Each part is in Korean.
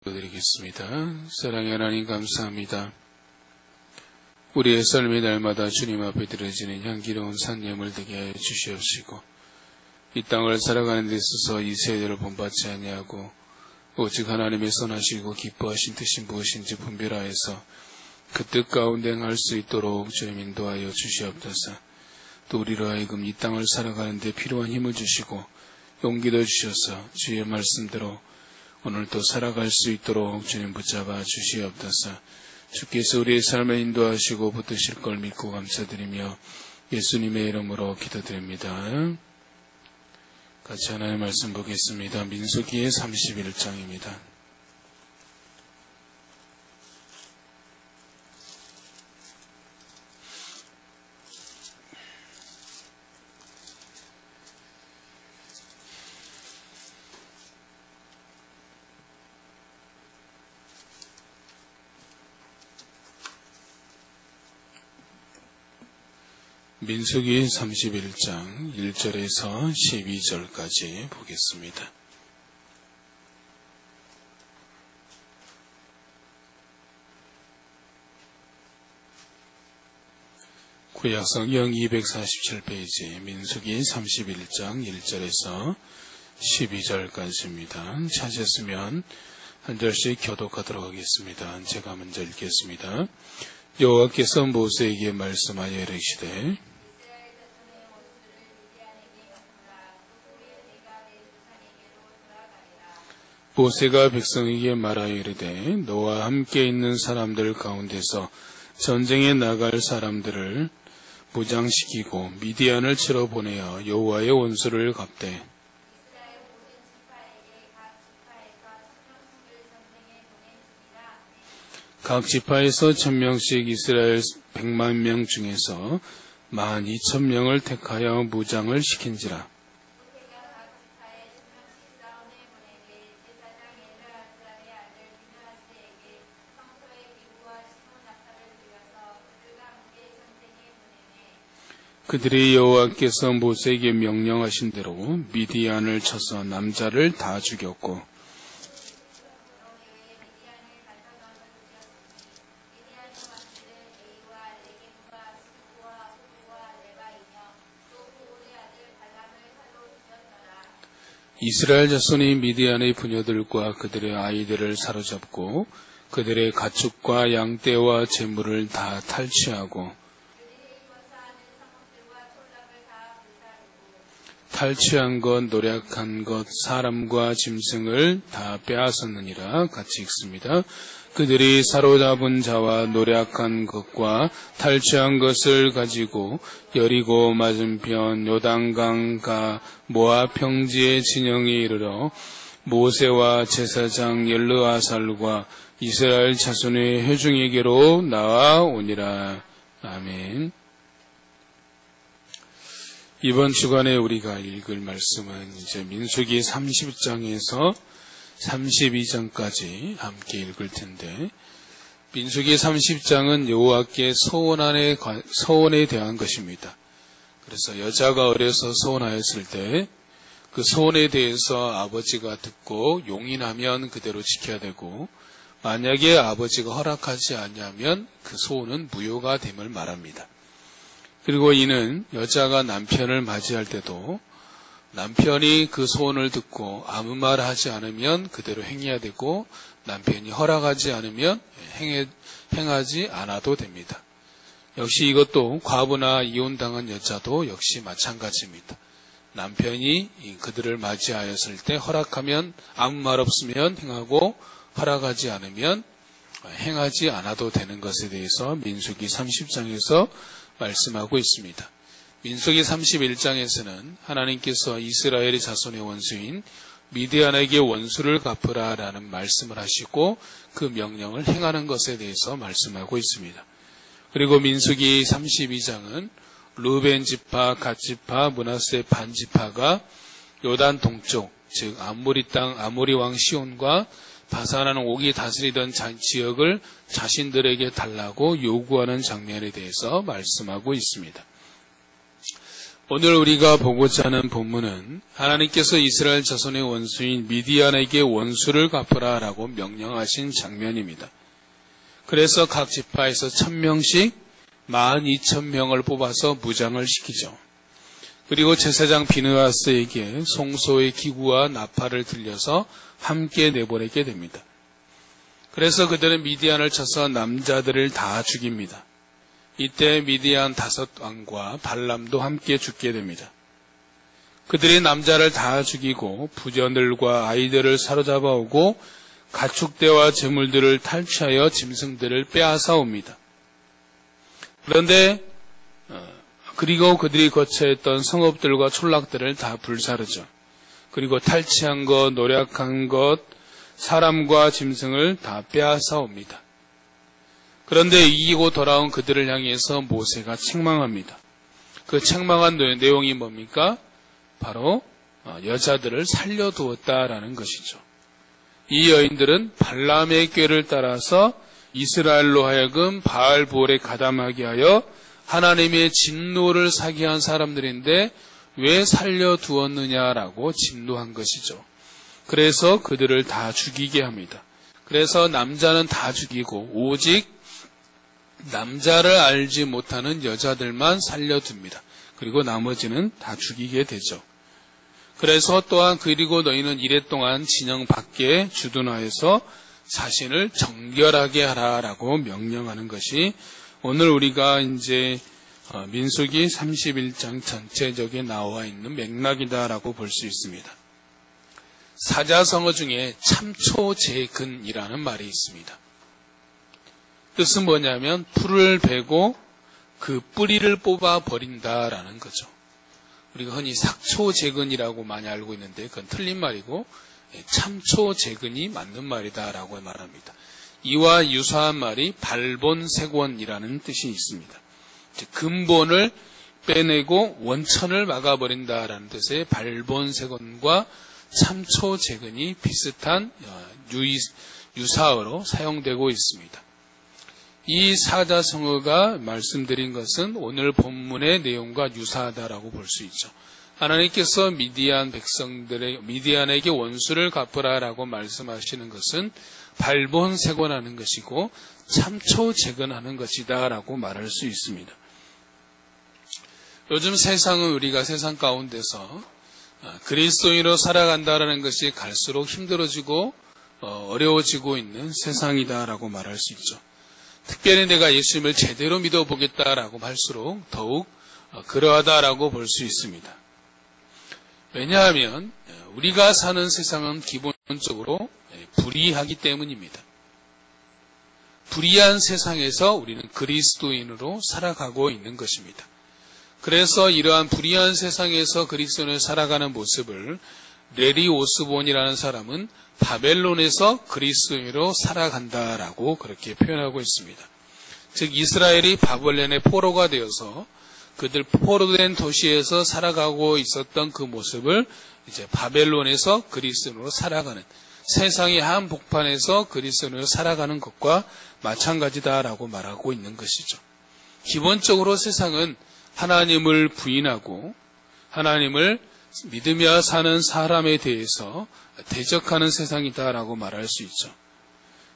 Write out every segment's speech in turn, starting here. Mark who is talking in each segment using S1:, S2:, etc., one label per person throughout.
S1: 드리겠습니다. 사랑의 하나님 감사합니다. 우리의 삶의 날마다 주님 앞에 드려지는 향기로운 산예물 되게 하여 주시옵시고 이 땅을 살아가는 데 있어서 이 세대를 본받지 아니하고 오직 하나님의 선하시고 기뻐하신 뜻이 무엇인지 분별하여서 그 뜻 가운데 행할 수 있도록 주님 인도하여 주시옵소서. 또 우리로 하여금 이 땅을 살아가는 데 필요한 힘을 주시고 용기도 주셔서 주의 말씀대로 오늘도 살아갈 수 있도록 주님 붙잡아 주시옵소서. 주께서 우리의 삶을 인도하시고 붙드실 걸 믿고 감사드리며 예수님의 이름으로 기도드립니다. 같이 하나님의 말씀 보겠습니다. 민수기 31장입니다. 민수기 31장 1절에서 12절까지 보겠습니다. 구약성경 247페이지 민수기 31장 1절에서 12절까지입니다. 찾으셨으면 한 절씩 교독하도록 하겠습니다. 제가 먼저 읽겠습니다. 여호와께서 모세에게 말씀하여 이르시되 모세가 백성에게 말하여 이르되 너와 함께 있는 사람들 가운데서 전쟁에 나갈 사람들을 무장시키고 미디안을 치러 보내어 여호와의 원수를 갚되 각 지파에서 1000명씩 이스라엘 100만 명 중에서 12,000명을 택하여 무장을 시킨지라. 그들이 여호와께서 모세에게 명령하신 대로 미디안을 쳐서 남자를 다 죽였고 이스라엘 자손이 미디안의 부녀들과 그들의 아이들을 사로잡고 그들의 가축과 양떼와 재물을 다 탈취하고 탈취한 것, 노략한 것, 사람과 짐승을 다 빼앗았느니라. 같이 읽습니다. 그들이 사로잡은 자와 노략한 것과 탈취한 것을 가지고 여리고 맞은편 요단강가 모압 평지의 진영에 이르러 모세와 제사장 엘르아살과 이스라엘 자손의 회중에게로 나아오니라. 아멘. 이번 주간에 우리가 읽을 말씀은 이제 민수기 30장에서 32장까지 함께 읽을 텐데, 민수기 30장은 여호와께 소원에 대한 것입니다. 그래서 여자가 어려서 소원하였을 때 그 소원에 대해서 아버지가 듣고 용인하면 그대로 지켜야 되고, 만약에 아버지가 허락하지 않냐면 그 소원은 무효가 됨을 말합니다. 그리고 이는 여자가 남편을 맞이할 때도 남편이 그 소원을 듣고 아무 말 하지 않으면 그대로 행해야 되고, 남편이 허락하지 않으면 행하지 않아도 됩니다. 역시 이것도 과부나 이혼당한 여자도 역시 마찬가지입니다. 남편이 그들을 맞이하였을 때 허락하면 아무 말 없으면 행하고, 허락하지 않으면 행하지 않아도 되는 것에 대해서 민수기 30장에서 말씀하고 있습니다. 민수기 31장에서는 하나님께서 이스라엘의 자손의 원수인 미디안에게 원수를 갚으라라는 말씀을 하시고 그 명령을 행하는 것에 대해서 말씀하고 있습니다. 그리고 민수기 32장은 르벤 지파, 갓 지파, 므낫세 반 지파가 요단 동쪽, 즉 아모리 땅 아모리 왕 시온과 바산하는 옥이 다스리던 지역을 자신들에게 달라고 요구하는 장면에 대해서 말씀하고 있습니다. 오늘 우리가 보고자 하는 본문은 하나님께서 이스라엘 자손의 원수인 미디안에게 원수를 갚으라 라고 명령하신 장면입니다. 그래서 각 지파에서 1000명씩 12,000명을 뽑아서 무장을 시키죠. 그리고 제사장 비느하스에게 송소의 기구와 나팔을 들려서 함께 내보내게 됩니다. 그래서 그들은 미디안을 쳐서 남자들을 다 죽입니다. 이때 미디안 5왕과 발람도 함께 죽게 됩니다. 그들이 남자를 다 죽이고 부녀들과 아이들을 사로잡아 오고 가축대와 재물들을 탈취하여 짐승들을 빼앗아 옵니다. 그런데 그리고 그들이 거처했던 성읍들과 촌락들을 다 불사르죠. 그리고 탈취한 것, 노략한 것, 사람과 짐승을 다 빼앗아 옵니다. 그런데 이기고 돌아온 그들을 향해서 모세가 책망합니다. 그 책망한 내용이 뭡니까? 바로 여자들을 살려두었다라는 것이죠. 이 여인들은 발람의 꾀를 따라서 이스라엘로 하여금 바알볼에 가담하게 하여 하나님의 진노를 사게 한 사람들인데 왜 살려두었느냐라고 진노한 것이죠. 그래서 그들을 다 죽이게 합니다. 그래서 남자는 다 죽이고 오직 남자를 알지 못하는 여자들만 살려둡니다. 그리고 나머지는 다 죽이게 되죠. 그래서 또한 그리고 너희는 이랫동안 진영 밖에 주둔하여서 자신을 정결하게 하라라고 명령하는 것이 오늘 우리가 이제 민수기 31장 전체적에 나와 있는 맥락이다라고 볼 수 있습니다. 사자성어 중에 참초재근이라는 말이 있습니다. 뜻은 뭐냐면 풀을 베고 그 뿌리를 뽑아 버린다라는 거죠. 우리가 흔히 sak초재근이라고 많이 알고 있는데 그건 틀린 말이고 참초재근이 맞는 말이다라고 말합니다. 이와 유사한 말이 발본색원이라는 뜻이 있습니다. 근본을 빼내고 원천을 막아버린다라는 뜻의 발본색원과 참초재근이 비슷한 유사어로 사용되고 있습니다. 이 사자성어가 말씀드린 것은 오늘 본문의 내용과 유사하다라고 볼 수 있죠. 하나님께서 미디안에게 원수를 갚으라라고 말씀하시는 것은 발본색원하는 것이고 참초재근하는 것이다라고 말할 수 있습니다. 요즘 세상은 우리가 세상 가운데서 그리스도인으로 살아간다라는 것이 갈수록 힘들어지고 어려워지고 있는 세상이다라고 말할 수 있죠. 특별히 내가 예수님을 제대로 믿어보겠다라고 할수록 더욱 그러하다라고 볼 수 있습니다. 왜냐하면 우리가 사는 세상은 기본적으로 불의하기 때문입니다. 불의한 세상에서 우리는 그리스도인으로 살아가고 있는 것입니다. 그래서 이러한 불의한 세상에서 그리스도인으로 살아가는 모습을 레리 오스본이라는 사람은 바벨론에서 그리스도인으로 살아간다라고 그렇게 표현하고 있습니다. 즉 이스라엘이 바벨론의 포로가 되어서 그들 포로된 도시에서 살아가고 있었던 그 모습을 이제 바벨론에서 그리스도인으로 살아가는 세상의 한 복판에서 그리스도인으로 살아가는 것과 마찬가지다라고 말하고 있는 것이죠. 기본적으로 세상은 하나님을 부인하고 하나님을 믿으며 사는 사람에 대해서 대적하는 세상이다라고 말할 수 있죠.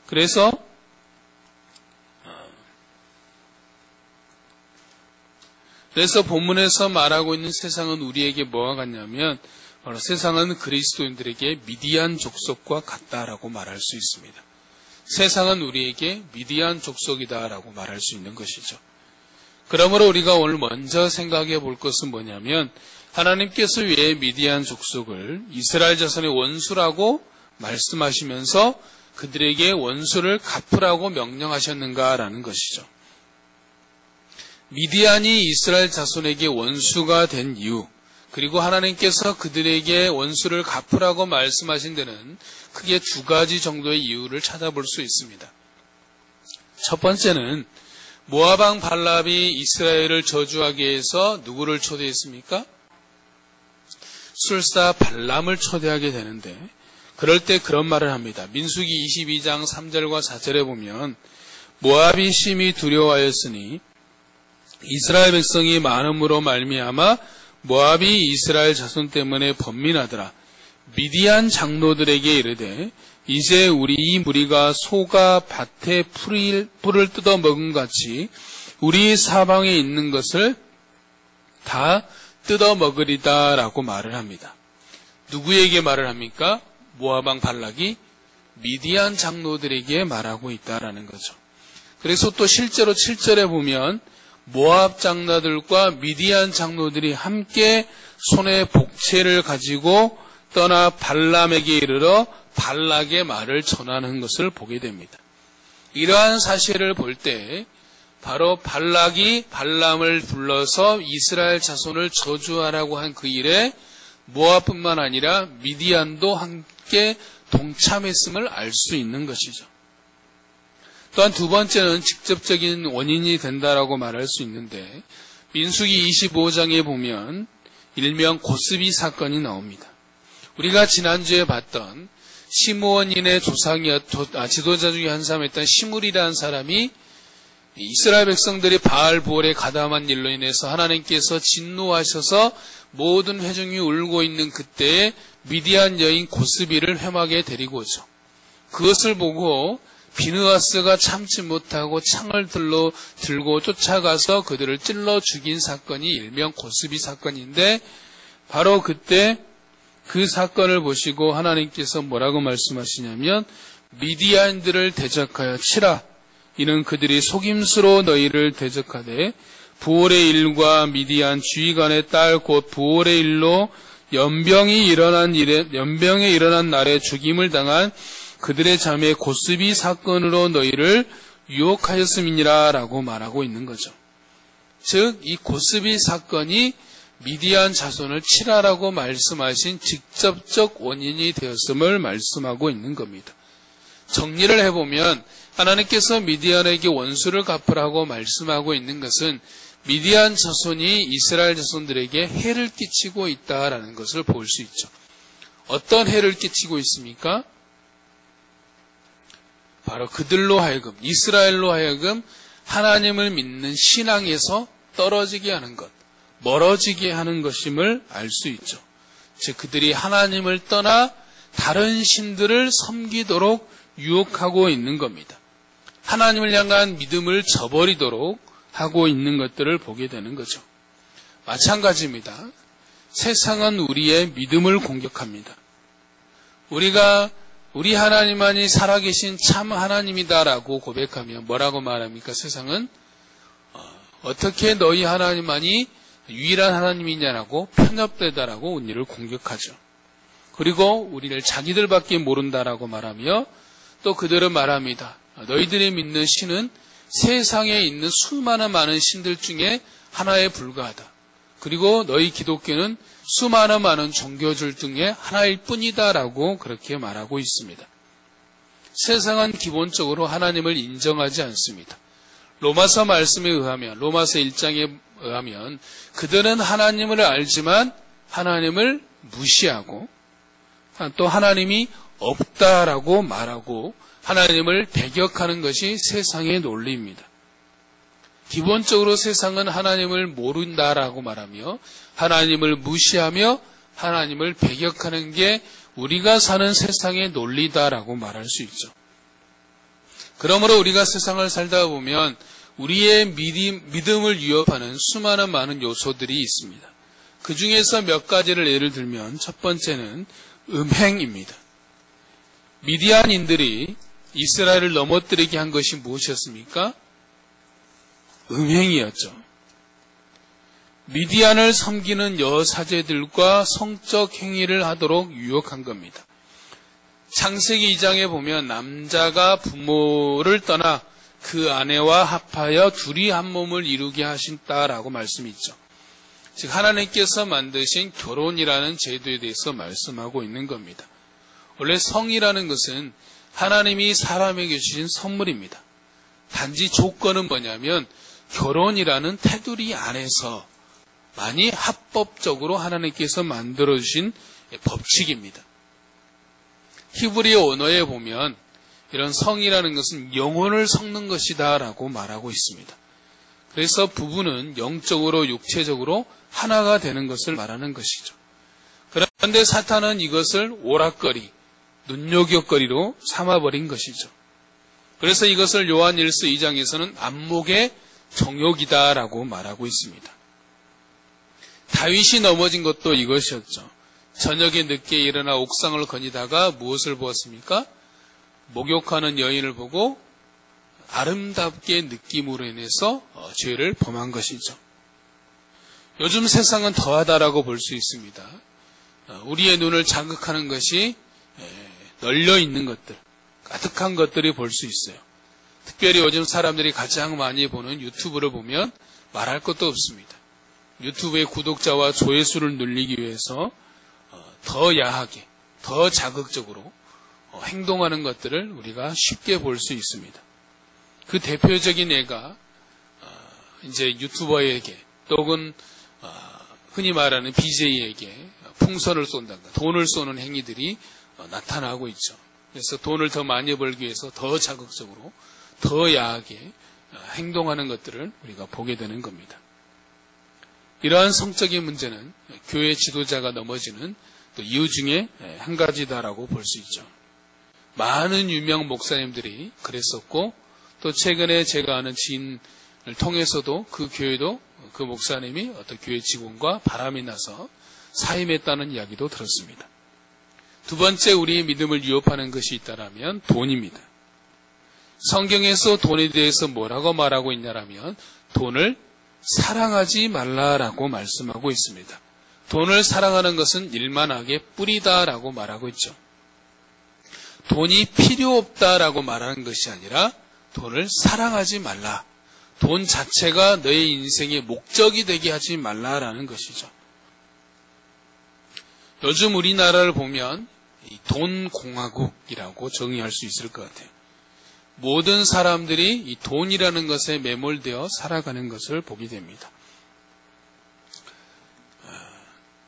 S1: 그래서 본문에서 말하고 있는 세상은 우리에게 뭐와 같냐면 세상은 그리스도인들에게 미디안 족속과 같다라고 말할 수 있습니다. 세상은 우리에게 미디안 족속이다라고 말할 수 있는 것이죠. 그러므로 우리가 오늘 먼저 생각해 볼 것은 뭐냐면 하나님께서 왜 미디안 족속을 이스라엘 자손의 원수라고 말씀하시면서 그들에게 원수를 갚으라고 명령하셨는가라는 것이죠. 미디안이 이스라엘 자손에게 원수가 된 이유, 그리고 하나님께서 그들에게 원수를 갚으라고 말씀하신 데는 크게 두 가지 정도의 이유를 찾아볼 수 있습니다. 첫 번째는 모압 왕 발람이 이스라엘을 저주하게 해서 누구를 초대했습니까? 술사 발람을 초대하게 되는데 그럴 때 그런 말을 합니다. 민수기 22장 3절과 4절에 보면 모압이 심히 두려워하였으니 이스라엘 백성이 많음으로 말미암아 모압이 이스라엘 자손 때문에 번민하더라. 미디안 장로들에게 이르되 이제 우리 이 무리가 소가 밭에 풀을 뜯어 먹은 같이 우리 사방에 있는 것을 다 뜯어 먹으리다 라고 말을 합니다. 누구에게 말을 합니까? 모압 왕 발락이 미디안 장로들에게 말하고 있다라는 거죠. 그래서 또 실제로 7절에 보면 모압 장로들과 미디안 장로들이 함께 손에 복채를 가지고 떠나 발람에게 이르러 발락의 말을 전하는 것을 보게 됩니다. 이러한 사실을 볼 때 바로 발락이 발람을 불러서 이스라엘 자손을 저주하라고 한 그 일에 모압뿐만 아니라 미디안도 함께 동참했음을 알 수 있는 것이죠. 또한 두 번째는 직접적인 원인이 된다라고 말할 수 있는데 민수기 25장에 보면 일명 고스비 사건이 나옵니다. 우리가 지난주에 봤던 시므온인의 지도자 중에 한 사람이었던 시므리라는 사람이 이스라엘 백성들이 바알 부올에 가담한 일로 인해서 하나님께서 진노하셔서 모든 회중이 울고 있는 그때에 미디안 여인 고스비를 회막에 데리고 오죠. 그것을 보고 비느하스가 참지 못하고 창을 들고 쫓아가서 그들을 찔러 죽인 사건이 일명 고스비 사건인데 바로 그때 그 사건을 보시고 하나님께서 뭐라고 말씀하시냐면 미디안들을 대적하여 치라. 이는 그들이 속임수로 너희를 대적하되 부올의 일과 미디안 주의관의 딸 곧 부올의 일로 연병에 일어난 날에 죽임을 당한 그들의 자매 고스비 사건으로 너희를 유혹하였음이니라 라고 말하고 있는 거죠. 즉 이 고스비 사건이 미디안 자손을 치라라고 말씀하신 직접적 원인이 되었음을 말씀하고 있는 겁니다. 정리를 해보면 하나님께서 미디안에게 원수를 갚으라고 말씀하고 있는 것은 미디안 자손이 이스라엘 자손들에게 해를 끼치고 있다라는 것을 볼 수 있죠. 어떤 해를 끼치고 있습니까? 바로 그들로 하여금, 이스라엘로 하여금 하나님을 믿는 신앙에서 떨어지게 하는 것, 멀어지게 하는 것임을 알 수 있죠. 즉 그들이 하나님을 떠나 다른 신들을 섬기도록 유혹하고 있는 겁니다. 하나님을 향한 믿음을 저버리도록 하고 있는 것들을 보게 되는 거죠. 마찬가지입니다. 세상은 우리의 믿음을 공격합니다. 우리가 우리 하나님만이 살아계신 참 하나님이다라고 고백하면 뭐라고 말합니까? 세상은 어떻게 너희 하나님만이 유일한 하나님이냐라고 편협되다라고 우리를 공격하죠. 그리고 우리를 자기들밖에 모른다라고 말하며 또 그들은 말합니다. 너희들이 믿는 신은 세상에 있는 수많은 많은 신들 중에 하나에 불과하다. 그리고 너희 기독교는 수많은 많은 종교들 중에 하나일 뿐이다라고 그렇게 말하고 있습니다. 세상은 기본적으로 하나님을 인정하지 않습니다. 로마서 말씀에 의하면, 로마서 1장에 의하면 그들은 하나님을 알지만 하나님을 무시하고 또 하나님이 없다라고 말하고 하나님을 배격하는 것이 세상의 논리입니다. 기본적으로 세상은 하나님을 모른다라고 말하며 하나님을 무시하며 하나님을 배격하는 게 우리가 사는 세상의 논리다라고 말할 수 있죠. 그러므로 우리가 세상을 살다 보면 우리의 믿음을 위협하는 수많은 많은 요소들이 있습니다. 그 중에서 몇 가지를 예를 들면 첫 번째는 음행입니다. 미디안인들이 이스라엘을 넘어뜨리게 한 것이 무엇이었습니까? 음행이었죠. 미디안을 섬기는 여사제들과 성적 행위를 하도록 유혹한 겁니다. 창세기 2장에 보면 남자가 부모를 떠나 그 아내와 합하여 둘이 한 몸을 이루게 하신다라고 말씀이 있죠. 즉 하나님께서 만드신 결혼이라는 제도에 대해서 말씀하고 있는 겁니다. 원래 성이라는 것은 하나님이 사람에게 주신 선물입니다. 단지 조건은 뭐냐면 결혼이라는 테두리 안에서 만이 합법적으로 하나님께서 만들어주신 법칙입니다. 히브리어 언어에 보면 이런 성이라는 것은 영혼을 섞는 것이다 라고 말하고 있습니다. 그래서 부부는 영적으로 육체적으로 하나가 되는 것을 말하는 것이죠. 그런데 사탄은 이것을 오락거리, 눈요격거리로 삼아버린 것이죠. 그래서 이것을 요한일서 2장에서는 안목의 정욕이다라고 말하고 있습니다. 다윗이 넘어진 것도 이것이었죠. 저녁에 늦게 일어나 옥상을 거니다가 무엇을 보았습니까? 목욕하는 여인을 보고 아름답게 느낌으로 인해서 죄를 범한 것이죠. 요즘 세상은 더하다라고 볼 수 있습니다. 우리의 눈을 자극하는 것이 널려 있는 것들, 가득한 것들이 볼 수 있어요. 특별히 요즘 사람들이 가장 많이 보는 유튜브를 보면 말할 것도 없습니다. 유튜브의 구독자와 조회수를 늘리기 위해서 더 야하게, 더 자극적으로 행동하는 것들을 우리가 쉽게 볼 수 있습니다. 그 대표적인 예가 이제 유튜버에게 또는 흔히 말하는 BJ에게 풍선을 쏜다든가 돈을 쏘는 행위들이 나타나고 있죠. 그래서 돈을 더 많이 벌기 위해서 더 자극적으로 더 야하게 행동하는 것들을 우리가 보게 되는 겁니다. 이러한 성적인 문제는 교회 지도자가 넘어지는 또 이유 중에 한 가지다라고 볼 수 있죠. 많은 유명 목사님들이 그랬었고 또 최근에 제가 아는 지인을 통해서도 그 교회도 그 목사님이 어떤 교회 직원과 바람이 나서 사임했다는 이야기도 들었습니다. 두 번째 우리의 믿음을 위협하는 것이 있다라면 돈입니다. 성경에서 돈에 대해서 뭐라고 말하고 있냐라면 돈을 사랑하지 말라라고 말씀하고 있습니다. 돈을 사랑하는 것은 일만하게 뿌리다라고 말하고 있죠. 돈이 필요 없다라고 말하는 것이 아니라 돈을 사랑하지 말라. 돈 자체가 너의 인생의 목적이 되게 하지 말라라는 것이죠. 요즘 우리나라를 보면 돈 공화국이라고 정의할 수 있을 것 같아요. 모든 사람들이 이 돈이라는 것에 매몰되어 살아가는 것을 보게 됩니다.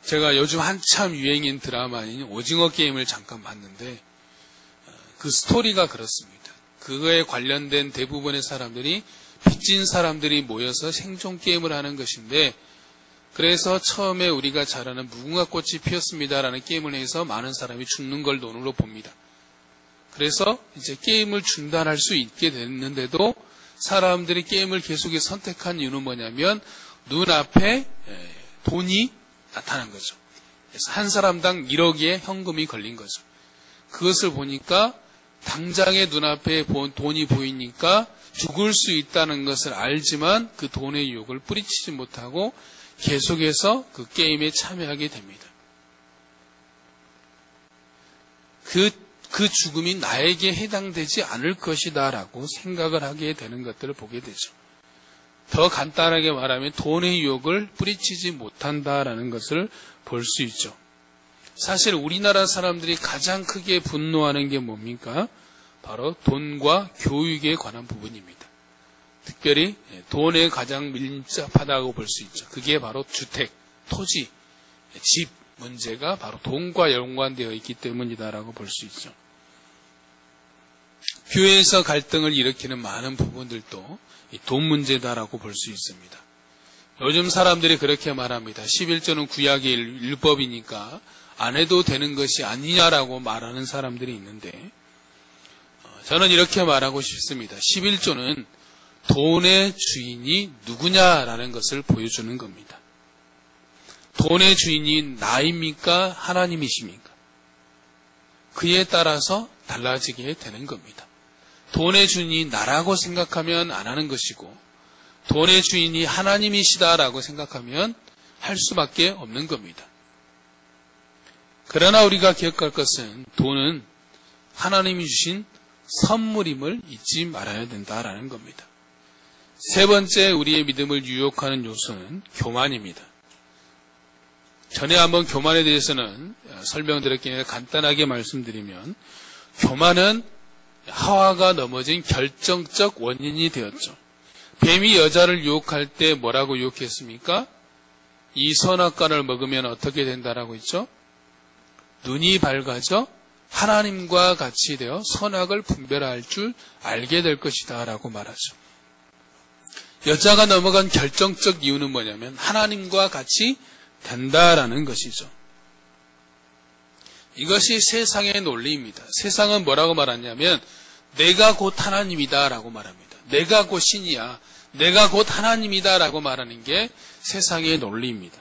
S1: 제가 요즘 한참 유행인 드라마인 오징어 게임을 잠깐 봤는데 그 스토리가 그렇습니다. 그거에 관련된 대부분의 사람들이 빚진 사람들이 모여서 생존 게임을 하는 것인데 그래서 처음에 우리가 잘 아는 무궁화꽃이 피었습니다라는 게임을 해서 많은 사람이 죽는 걸 논으로 봅니다. 그래서 이제 게임을 중단할 수 있게 됐는데도 사람들이 게임을 계속해서 선택한 이유는 뭐냐면 눈앞에 돈이 나타난 거죠. 그래서 한 사람당 1억의 현금이 걸린 거죠. 그것을 보니까 당장의 눈앞에 돈이 보이니까 죽을 수 있다는 것을 알지만 그 돈의 유혹을 뿌리치지 못하고 계속해서 그 게임에 참여하게 됩니다. 그 죽음이 나에게 해당되지 않을 것이다 라고 생각을 하게 되는 것들을 보게 되죠. 더 간단하게 말하면 돈의 유혹을 뿌리치지 못한다라는 것을 볼 수 있죠. 사실 우리나라 사람들이 가장 크게 분노하는 게 뭡니까? 바로 돈과 교육에 관한 부분입니다. 특별히 돈에 가장 밀접하다고 볼 수 있죠. 그게 바로 주택, 토지, 집 문제가 바로 돈과 연관되어 있기 때문이다라고 볼 수 있죠. 교회에서 갈등을 일으키는 많은 부분들도 이 돈 문제다라고 볼 수 있습니다. 요즘 사람들이 그렇게 말합니다. 11조는 구약의 율법이니까 안 해도 되는 것이 아니냐라고 말하는 사람들이 있는데 저는 이렇게 말하고 싶습니다. 11조는 돈의 주인이 누구냐라는 것을 보여주는 겁니다. 돈의 주인이 나입니까? 하나님이십니까? 그에 따라서 달라지게 되는 겁니다. 돈의 주인이 나라고 생각하면 안 하는 것이고 돈의 주인이 하나님이시다라고 생각하면 할 수밖에 없는 겁니다. 그러나 우리가 기억할 것은 돈은 하나님이 주신 선물임을 잊지 말아야 된다라는 겁니다. 세 번째 우리의 믿음을 유혹하는 요소는 교만입니다. 전에 한번 교만에 대해서는 설명드렸기에 간단하게 말씀드리면 교만은 하와가 넘어진 결정적 원인이 되었죠. 뱀이 여자를 유혹할 때 뭐라고 유혹했습니까? 이 선악과를 먹으면 어떻게 된다라고 했죠? 눈이 밝아져 하나님과 같이 되어 선악을 분별할 줄 알게 될 것이다 라고 말하죠. 여자가 넘어간 결정적 이유는 뭐냐면 하나님과 같이 된다라는 것이죠. 이것이 세상의 논리입니다. 세상은 뭐라고 말하냐면 내가 곧 하나님이다 라고 말합니다. 내가 곧 신이야. 내가 곧 하나님이다 라고 말하는 게 세상의 논리입니다.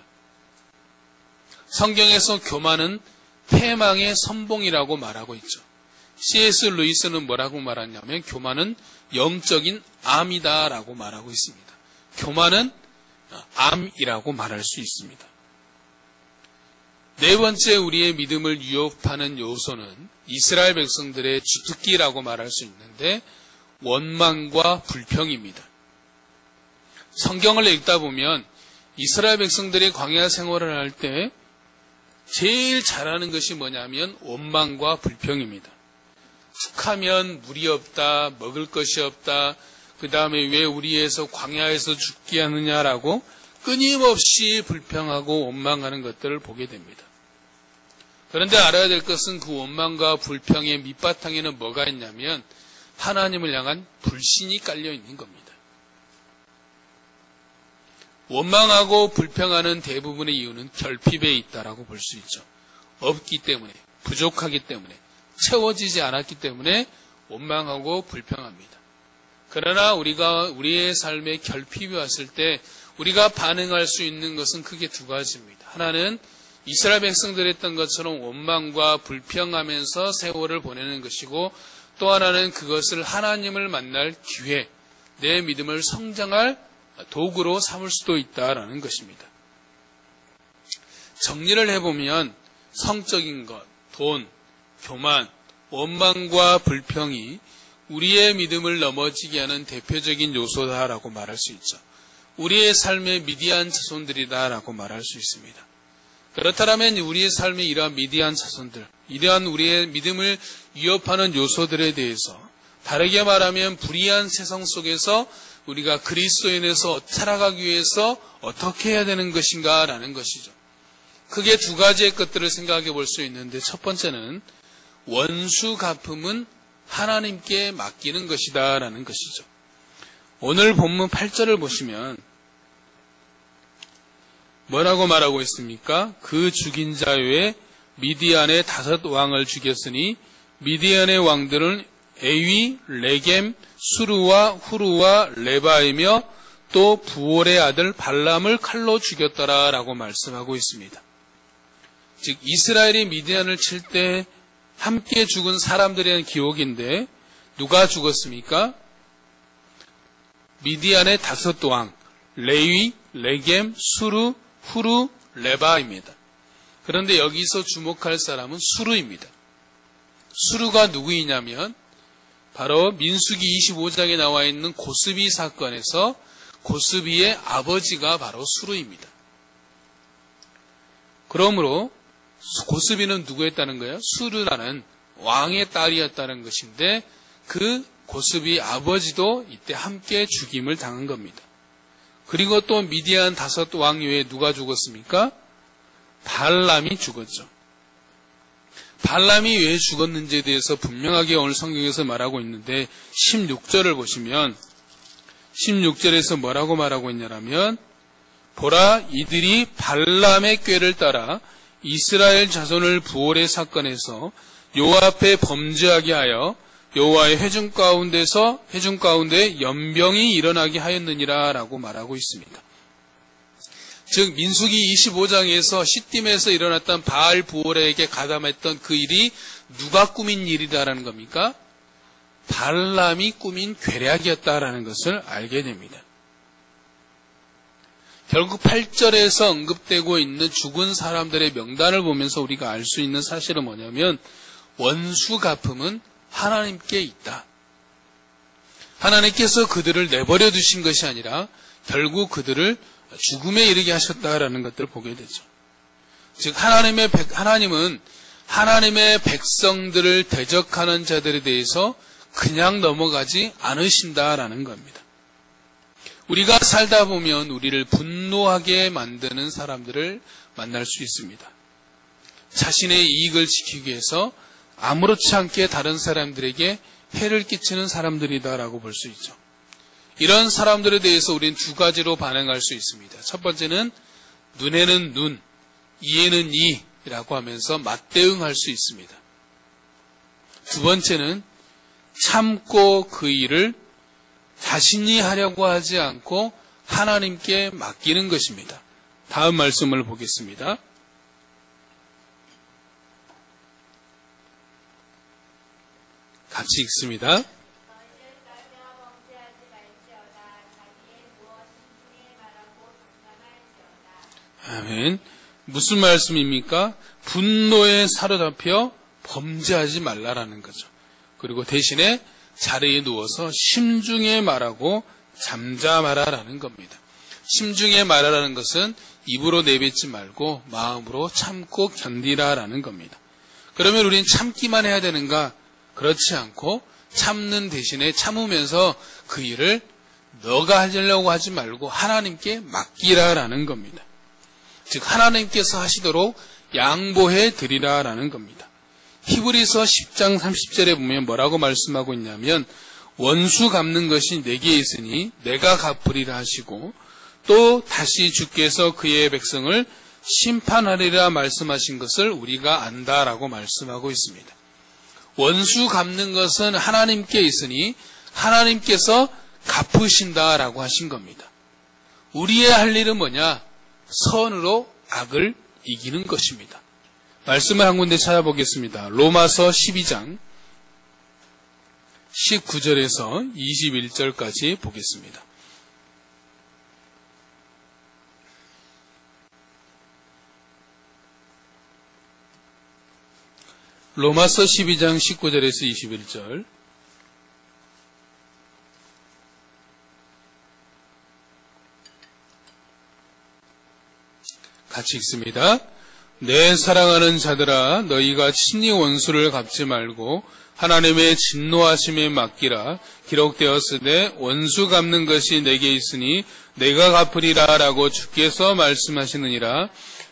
S1: 성경에서 교만은 패망의 선봉이라고 말하고 있죠. C.S. 루이스는 뭐라고 말하냐면 교만은 영적인 암이다 라고 말하고 있습니다. 교만은 암이라고 말할 수 있습니다. 네 번째 우리의 믿음을 위협하는 요소는 이스라엘 백성들의 주특기라고 말할 수 있는데 원망과 불평입니다. 성경을 읽다 보면 이스라엘 백성들이 광야 생활을 할 때 제일 잘하는 것이 뭐냐면 원망과 불평입니다. 툭하면 물이 없다, 먹을 것이 없다, 그 다음에 왜 우리에서 광야에서 죽게 하느냐라고 끊임없이 불평하고 원망하는 것들을 보게 됩니다. 그런데 알아야 될 것은 그 원망과 불평의 밑바탕에는 뭐가 있냐면 하나님을 향한 불신이 깔려 있는 겁니다. 원망하고 불평하는 대부분의 이유는 결핍에 있다라고 볼 수 있죠. 없기 때문에, 부족하기 때문에, 채워지지 않았기 때문에 원망하고 불평합니다. 그러나 우리의 삶에 결핍이 왔을 때 우리가 반응할 수 있는 것은 크게 두 가지입니다. 하나는 이스라엘 백성들이 했던 것처럼 원망과 불평하면서 세월을 보내는 것이고, 또 하나는 그것을 하나님을 만날 기회, 내 믿음을 성장할 도구로 삼을 수도 있다라는 것입니다. 정리를 해보면 성적인 것, 돈, 교만, 원망과 불평이 우리의 믿음을 넘어지게 하는 대표적인 요소다라고 말할 수 있죠. 우리의 삶의 미디안 자손들이다라고 말할 수 있습니다. 그렇다면 우리의 삶의 이러한 미디안 자손들, 이러한 우리의 믿음을 위협하는 요소들에 대해서 다르게 말하면 불의한 세상 속에서 우리가 그리스도인에서 살아가기 위해서 어떻게 해야 되는 것인가라는 것이죠. 크게 두 가지의 것들을 생각해 볼 수 있는데, 첫 번째는 원수 갚음은 하나님께 맡기는 것이다라는 것이죠. 오늘 본문 8절을 보시면 뭐라고 말하고 있습니까? 그 죽인 자 외에 미디안의 5 왕을 죽였으니 미디안의 왕들은 에위, 레겜, 수르와 후르와 레바이며 또 부올의 아들 발람을 칼로 죽였더라 라고 말씀하고 있습니다. 즉 이스라엘이 미디안을 칠 때 함께 죽은 사람들에 대한 기록인데 누가 죽었습니까? 미디안의 5 왕, 레위, 레겜, 수르, 후르, 레바입니다. 그런데 여기서 주목할 사람은 수르입니다. 수르가 누구이냐면 바로 민수기 25장에 나와 있는 고스비 사건에서 고스비의 아버지가 바로 수르입니다. 그러므로 고스비는 누구였다는 거예요? 수르라는 왕의 딸이었다는 것인데 그 고스비 아버지도 이때 함께 죽임을 당한 겁니다. 그리고 또 미디안 5 왕 외에 누가 죽었습니까? 발람이 죽었죠. 발람이 왜 죽었는지에 대해서 분명하게 오늘 성경에서 말하고 있는데 16절을 보시면 16절에서 뭐라고 말하고 있냐면 보라 이들이 발람의 꾀를 따라 이스라엘 자손을 부올의 사건에서 여호와 앞에 범죄하게 하여 여호와의 회중 가운데 연병이 일어나게 하였느니라 라고 말하고 있습니다. 즉 민수기 25장에서 시딤에서 일어났던 바알 부올에게 가담했던 그 일이 누가 꾸민 일이다라는 겁니까? 발람이 꾸민 괴략이었다라는 것을 알게 됩니다. 결국 8절에서 언급되고 있는 죽은 사람들의 명단을 보면서 우리가 알 수 있는 사실은 뭐냐면 원수 갚음은 하나님께 있다. 하나님께서 그들을 내버려 두신 것이 아니라 결국 그들을 죽음에 이르게 하셨다라는 것들을 보게 되죠. 즉 하나님은 하나님의 백성들을 대적하는 자들에 대해서 그냥 넘어가지 않으신다라는 겁니다. 우리가 살다 보면 우리를 분노하게 만드는 사람들을 만날 수 있습니다. 자신의 이익을 지키기 위해서 아무렇지 않게 다른 사람들에게 해를 끼치는 사람들이다라고 볼 수 있죠. 이런 사람들에 대해서 우리는 두 가지로 반응할 수 있습니다. 첫 번째는 눈에는 눈, 이에는 이라고 하면서 맞대응할 수 있습니다. 두 번째는 참고 그 일을 자신이 하려고 하지 않고 하나님께 맡기는 것입니다. 다음 말씀을 보겠습니다. 같이 읽습니다. 아멘. 무슨 말씀입니까? 분노에 사로잡혀 범죄하지 말라라는 거죠. 그리고 대신에 자리에 누워서 심중에 말하고 잠잠하라라는 겁니다. 심중에 말하라는 것은 입으로 내뱉지 말고 마음으로 참고 견디라라는 겁니다. 그러면 우리는 참기만 해야 되는가? 그렇지 않고 참는 대신에 참으면서 그 일을 너가 하려고 하지 말고 하나님께 맡기라라는 겁니다. 즉 하나님께서 하시도록 양보해 드리라라는 겁니다. 히브리서 10장 30절에 보면 뭐라고 말씀하고 있냐면 원수 갚는 것이 내게 있으니 내가 갚으리라 하시고 또 다시 주께서 그의 백성을 심판하리라 말씀하신 것을 우리가 안다라고 말씀하고 있습니다. 원수 갚는 것은 하나님께 있으니 하나님께서 갚으신다라고 하신 겁니다. 우리의 할 일은 뭐냐? 선으로 악을 이기는 것입니다. 말씀을 한 군데 찾아보겠습니다. 로마서 12장 19절에서 21절까지 보겠습니다. 로마서 12장 19절에서 21절 같이 읽습니다. 내 사랑하는 자들아 너희가 친히 원수를 갚지 말고 하나님의 진노하심에 맡기라. 기록되었으되 원수 갚는 것이 내게 있으니 내가 갚으리라 라고 주께서 말씀하시느니라.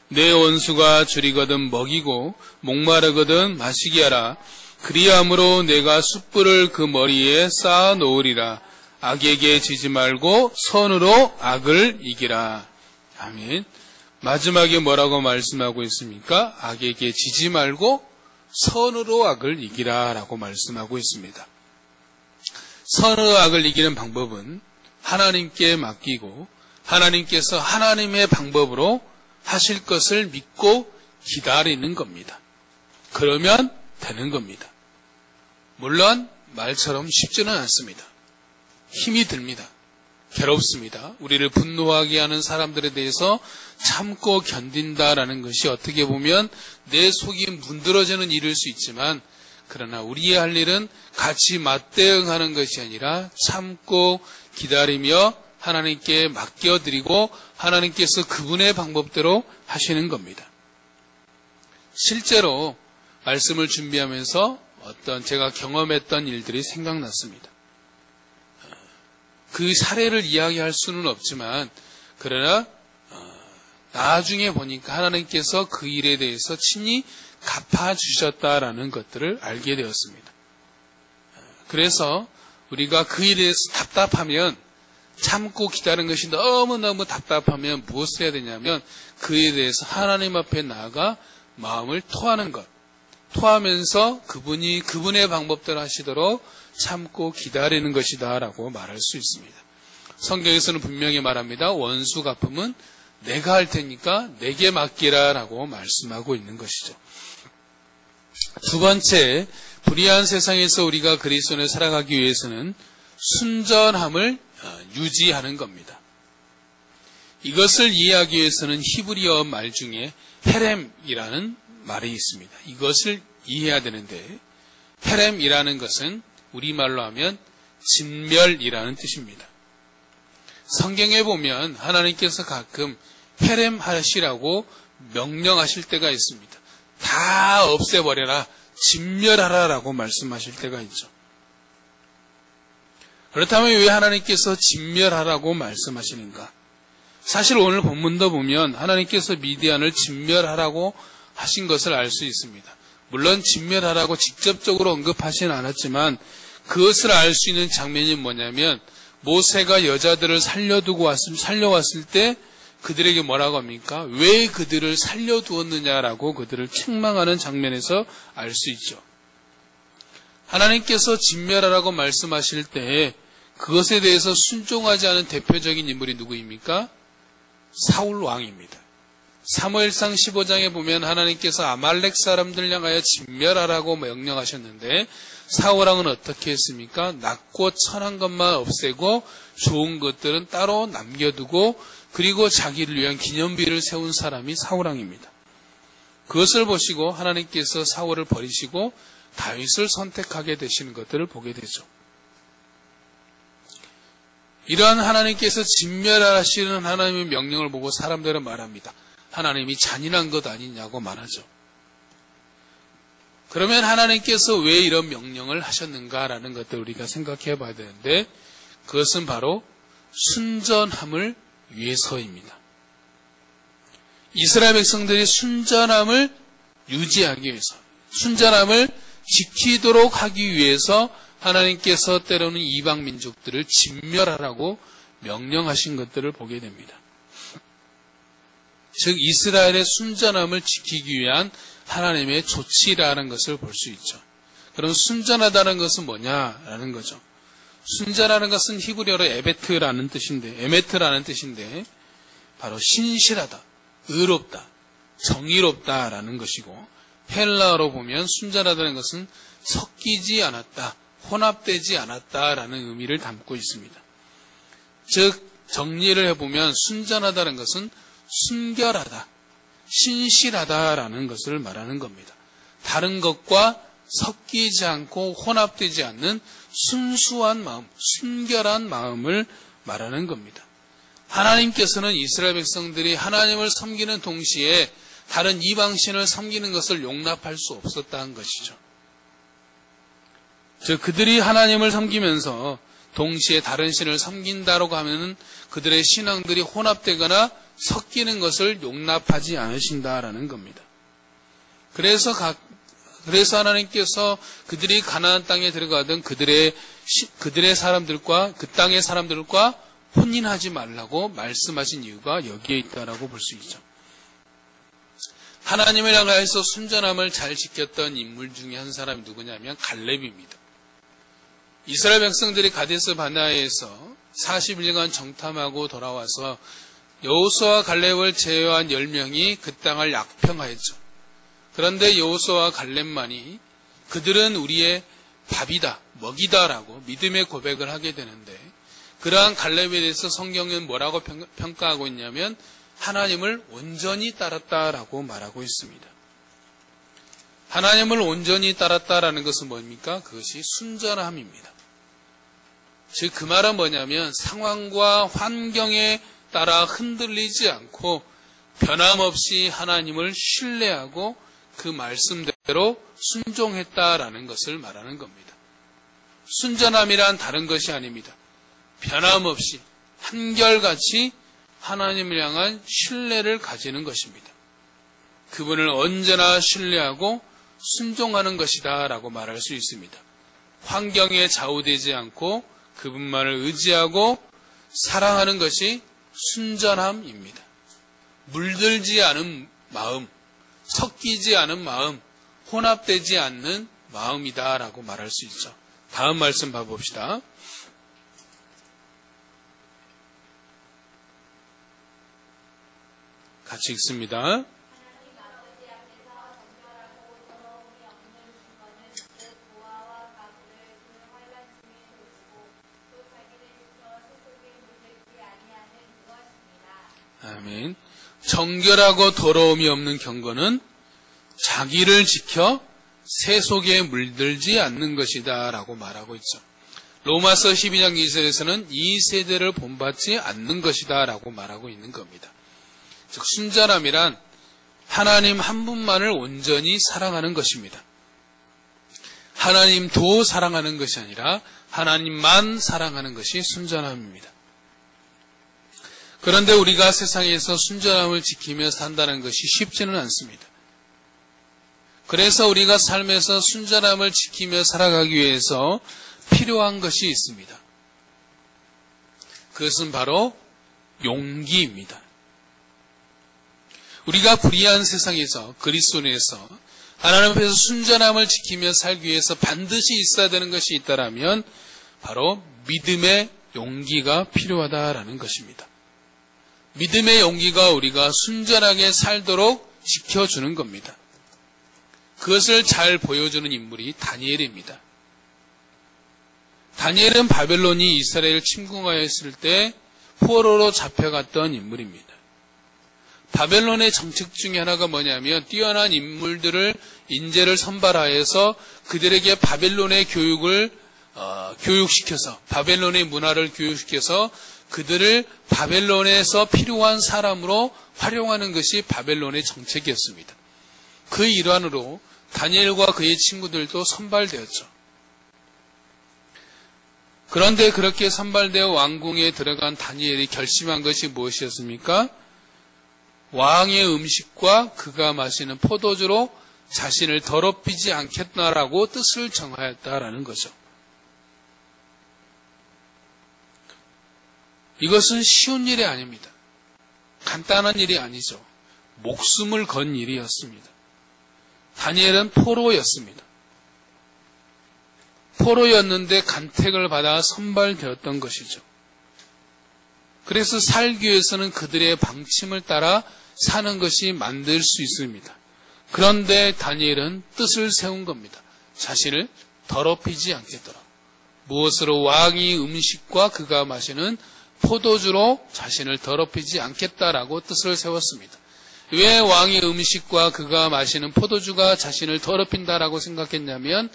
S1: 내 원수가 줄이거든 먹이고 목마르거든 마시게 하라. 그리함으로 내가 숯불을 그 머리에 쌓아 놓으리라. 악에게 지지 말고 선으로 악을 이기라. 아멘. 마지막에 뭐라고 말씀하고 있습니까? 악에게 지지 말고 선으로 악을 이기라 라고 말씀하고 있습니다. 선으로 악을 이기는 방법은 하나님께 맡기고 하나님께서 하나님의 방법으로 하실 것을 믿고 기다리는 겁니다. 그러면 되는 겁니다. 물론 말처럼 쉽지는 않습니다. 힘이 듭니다. 괴롭습니다. 우리를 분노하게 하는 사람들에 대해서 참고 견딘다라는 것이 어떻게 보면 내 속이 문드러지는 일일 수 있지만 그러나 우리의 할 일은 같이 맞대응하는 것이 아니라 참고 기다리며 하나님께 맡겨드리고 하나님께서 그분의 방법대로 하시는 겁니다. 실제로 말씀을 준비하면서 어떤 제가 경험했던 일들이 생각났습니다. 그 사례를 이야기할 수는 없지만 그러나 나중에 보니까 하나님께서 그 일에 대해서 친히 갚아주셨다라는 것들을 알게 되었습니다. 그래서 우리가 그 일에 대해서 답답하면 참고 기다리는 것이 너무너무 답답하면 무엇을 해야 되냐면 그에 대해서 하나님 앞에 나아가 마음을 토하는 것. 토하면서 그분이 그분의 방법대로 하시도록 참고 기다리는 것이다 라고 말할 수 있습니다. 성경에서는 분명히 말합니다. 원수 갚음은 내가 할 테니까 내게 맡기라 라고 말씀하고 있는 것이죠. 두 번째, 불의한 세상에서 우리가 그리스도인을 살아가기 위해서는 순전함을 유지하는 겁니다. 이것을 이해하기 위해서는 히브리어 말 중에 헤렘이라는 말이 있습니다. 이것을 이해해야 되는데 헤렘이라는 것은 우리말로 하면 진멸이라는 뜻입니다. 성경에 보면 하나님께서 가끔 헤렘하시라고 명령하실 때가 있습니다. 다 없애버려라, 진멸하라라고 말씀하실 때가 있죠. 그렇다면 왜 하나님께서 진멸하라고 말씀하시는가? 사실 오늘 본문도 보면 하나님께서 미디안을 진멸하라고 하신 것을 알 수 있습니다. 물론 진멸하라고 직접적으로 언급하지는 않았지만 그것을 알 수 있는 장면이 뭐냐면 모세가 여자들을 살려왔을 때 그들에게 뭐라고 합니까? 왜 그들을 살려두었느냐라고 그들을 책망하는 장면에서 알 수 있죠. 하나님께서 진멸하라고 말씀하실 때 그것에 대해서 순종하지 않은 대표적인 인물이 누구입니까? 사울 왕입니다. 사무엘상 15장에 보면 하나님께서 아말렉 사람들 향하여 진멸하라고 명령하셨는데 사울 왕은 어떻게 했습니까? 낮고 천한 것만 없애고 좋은 것들은 따로 남겨두고 그리고 자기를 위한 기념비를 세운 사람이 사울 왕입니다. 그것을 보시고 하나님께서 사울을 버리시고 다윗을 선택하게 되시는 것들을 보게 되죠. 이러한 하나님께서 진멸하시는 하나님의 명령을 보고 사람들은 말합니다. 하나님이 잔인한 것 아니냐고 말하죠. 그러면 하나님께서 왜 이런 명령을 하셨는가라는 것들을 우리가 생각해 봐야 되는데 그것은 바로 순전함을 위해서입니다. 이스라엘 백성들이 순전함을 유지하기 위해서, 순전함을 지키도록 하기 위해서 하나님께서 때로는 이방 민족들을 진멸하라고 명령하신 것들을 보게 됩니다. 즉 이스라엘의 순전함을 지키기 위한 하나님의 조치라는 것을 볼 수 있죠. 그럼 순전하다는 것은 뭐냐라는 거죠. 순전하는 것은 히브리어로 에베트라는 뜻인데 바로 신실하다, 의롭다, 정의롭다라는 것이고 헬라어로 보면 순전하다는 것은 섞이지 않았다, 혼합되지 않았다라는 의미를 담고 있습니다. 즉 정리를 해보면 순전하다는 것은 순결하다, 신실하다라는 것을 말하는 겁니다. 다른 것과 섞이지 않고 혼합되지 않는 순수한 마음, 순결한 마음을 말하는 겁니다. 하나님께서는 이스라엘 백성들이 하나님을 섬기는 동시에 다른 이방신을 섬기는 것을 용납할 수 없었다는 것이죠. 즉 그들이 하나님을 섬기면서 동시에 다른 신을 섬긴다라고 하면 그들의 신앙들이 혼합되거나 섞이는 것을 용납하지 않으신다라는 겁니다. 그래서 하나님께서 그들이 가나안 땅에 들어가던 그들의 사람들과 그 땅의 사람들과 혼인하지 말라고 말씀하신 이유가 여기에 있다라고 볼 수 있죠. 하나님을 향하여서 순전함을 잘 지켰던 인물 중에 한 사람이 누구냐면 갈렙입니다. 이스라엘 백성들이 가데스 바네아에서 40일간 정탐하고 돌아와서 여호수아와 갈렙을 제외한 10명이 그 땅을 약평하였죠. 그런데 여호수아와 갈렙만이 그들은 우리의 밥이다, 먹이다라고 믿음의 고백을 하게 되는데 그러한 갈렙에 대해서 성경은 뭐라고 평가하고 있냐면 하나님을 온전히 따랐다라고 말하고 있습니다. 하나님을 온전히 따랐다라는 것은 뭡니까? 그것이 순전함입니다. 즉 그 말은 뭐냐면 상황과 환경에 따라 흔들리지 않고 변함없이 하나님을 신뢰하고 그 말씀대로 순종했다라는 것을 말하는 겁니다. 순전함이란 다른 것이 아닙니다. 변함없이 한결같이 하나님을 향한 신뢰를 가지는 것입니다. 그분을 언제나 신뢰하고 순종하는 것이다 라고 말할 수 있습니다. 환경에 좌우되지 않고 그분만을 의지하고 사랑하는 것이 순전함입니다. 물들지 않은 마음, 섞이지 않은 마음, 혼합되지 않는 마음이다 라고 말할 수 있죠. 다음 말씀 봐봅시다. 같이 읽습니다. 아멘. 정결하고 더러움이 없는 경건은 자기를 지켜 세속에 물들지 않는 것이다 라고 말하고 있죠. 로마서 12장 2절에서는 이 세대를 본받지 않는 것이다 라고 말하고 있는 겁니다. 즉 순전함이란 하나님 한 분만을 온전히 사랑하는 것입니다. 하나님도 사랑하는 것이 아니라 하나님만 사랑하는 것이 순전함입니다. 그런데 우리가 세상에서 순전함을 지키며 산다는 것이 쉽지는 않습니다. 그래서 우리가 삶에서 순전함을 지키며 살아가기 위해서 필요한 것이 있습니다. 그것은 바로 용기입니다. 우리가 불의한 세상에서 그리스도인에서 하나님 앞에서 순전함을 지키며 살기 위해서 반드시 있어야 되는 것이 있다라면 바로 믿음의 용기가 필요하다라는 것입니다. 믿음의 용기가 우리가 순전하게 살도록 지켜주는 겁니다. 그것을 잘 보여주는 인물이 다니엘입니다. 다니엘은 바벨론이 이스라엘을 침공하였을 때 포로로 잡혀갔던 인물입니다. 바벨론의 정책 중에 하나가 뭐냐면 뛰어난 인물들을 인재를 선발하여서 그들에게 바벨론의 교육을 교육시켜서 바벨론의 문화를 교육시켜서 그들을 바벨론에서 필요한 사람으로 활용하는 것이 바벨론의 정책이었습니다. 그 일환으로 다니엘과 그의 친구들도 선발되었죠. 그런데 그렇게 선발되어 왕궁에 들어간 다니엘이 결심한 것이 무엇이었습니까? 왕의 음식과 그가 마시는 포도주로 자신을 더럽히지 않겠다라고 뜻을 정하였다라는 거죠. 이것은 쉬운 일이 아닙니다. 간단한 일이 아니죠. 목숨을 건 일이었습니다. 다니엘은 포로였습니다. 포로였는데 간택을 받아 선발되었던 것이죠. 그래서 살기 위해서는 그들의 방침을 따라 사는 것이 만들 수 있습니다. 그런데 다니엘은 뜻을 세운 겁니다. 자신을 더럽히지 않겠더라. 무엇으로? 왕이 음식과 그가 마시는 포도주로 자신을 더럽히지 않겠다라고 뜻을 세웠습니다. 왜 왕의 음식과 그가 마시는 포도주가 자신을 더럽힌다라고 생각했냐면